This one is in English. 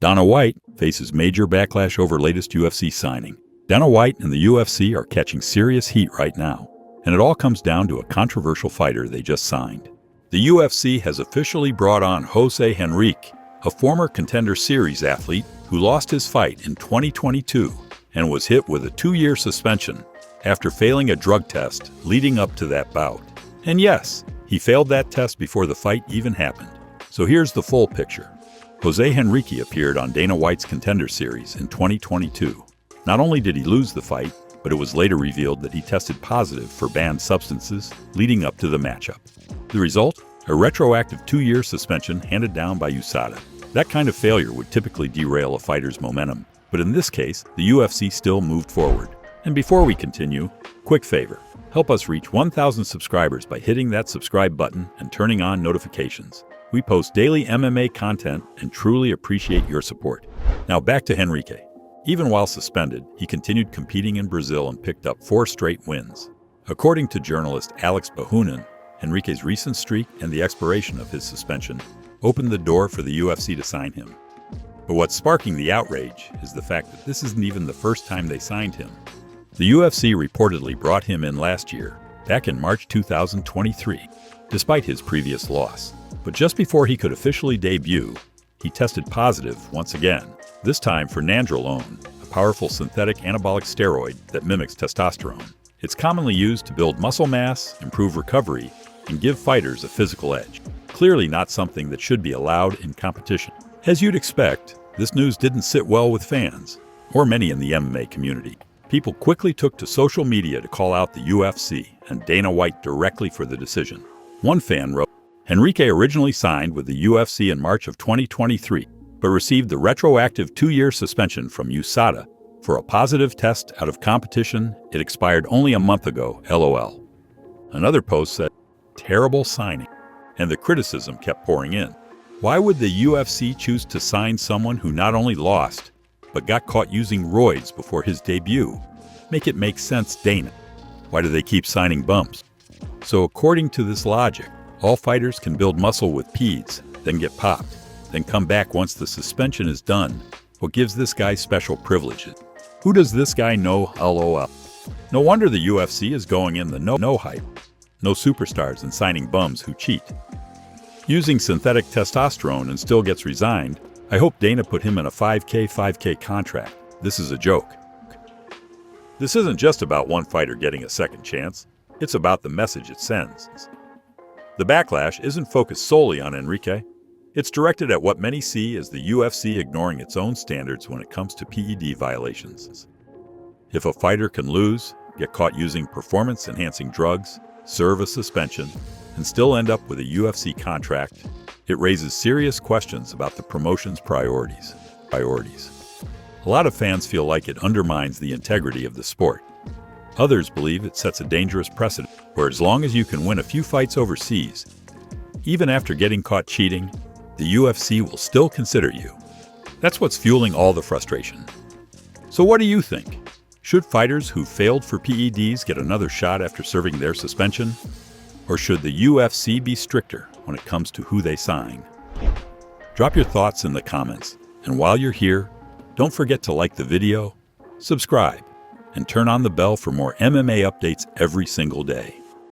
Dana White faces major backlash over latest UFC signing. Dana White and the UFC are catching serious heat right now, and it all comes down to a controversial fighter they just signed. The UFC has officially brought on Jose Henrique, a former Contender Series athlete who lost his fight in 2022 and was hit with a 2-year suspension after failing a drug test leading up to that bout. And yes, he failed that test before the fight even happened. So here's the full picture. Jose Henrique appeared on Dana White's Contender Series in 2022. Not only did he lose the fight, but it was later revealed that he tested positive for banned substances leading up to the matchup. The result? A retroactive 2-year suspension handed down by USADA. That kind of failure would typically derail a fighter's momentum, but in this case, the UFC still moved forward. And before we continue, quick favor, help us reach 1,000 subscribers by hitting that subscribe button and turning on notifications. We post daily MMA content and truly appreciate your support. Now back to Henrique. Even while suspended, he continued competing in Brazil and picked up 4 straight wins. According to journalist Alex Bahunin, Henrique's recent streak and the expiration of his suspension opened the door for the UFC to sign him. But what's sparking the outrage is the fact that this isn't even the first time they signed him. The UFC reportedly brought him in last year, back in March 2023, despite his previous loss. But just before he could officially debut, he tested positive once again, this time for Nandrolone, a powerful synthetic anabolic steroid that mimics testosterone. It's commonly used to build muscle mass, improve recovery, and give fighters a physical edge. Clearly not something that should be allowed in competition. As you'd expect, this news didn't sit well with fans, or many in the MMA community. People quickly took to social media to call out the UFC and Dana White directly for the decision. One fan wrote, Henrique originally signed with the UFC in March of 2023, but received the retroactive 2-year suspension from USADA for a positive test out of competition. It expired only a month ago, LOL. Another post said, terrible signing, and the criticism kept pouring in. Why would the UFC choose to sign someone who not only lost, but got caught using roids before his debut? Make it make sense, Dana. Why do they keep signing bums? So according to this logic, all fighters can build muscle with PEDs, then get popped, then come back once the suspension is done. What gives this guy special privileges? Who does this guy know, LOL? No wonder the UFC is going in the no hype. No superstars and signing bums who cheat. Using synthetic testosterone and still gets resigned. I hope Dana put him in a 5K contract. This is a joke. This isn't just about one fighter getting a second chance. It's about the message it sends. The backlash isn't focused solely on Henrique. It's directed at what many see as the UFC ignoring its own standards when it comes to PED violations. If a fighter can lose, get caught using performance-enhancing drugs, serve a suspension, and still end up with a UFC contract, it raises serious questions about the promotion's priorities. A lot of fans feel like it undermines the integrity of the sport. Others believe it sets a dangerous precedent, where as long as you can win a few fights overseas, even after getting caught cheating, the UFC will still consider you. That's what's fueling all the frustration. So what do you think? Should fighters who failed for PEDs get another shot after serving their suspension? Or should the UFC be stricter when it comes to who they sign? Drop your thoughts in the comments. And while you're here, don't forget to like the video, subscribe, and turn on the bell for more MMA updates every single day.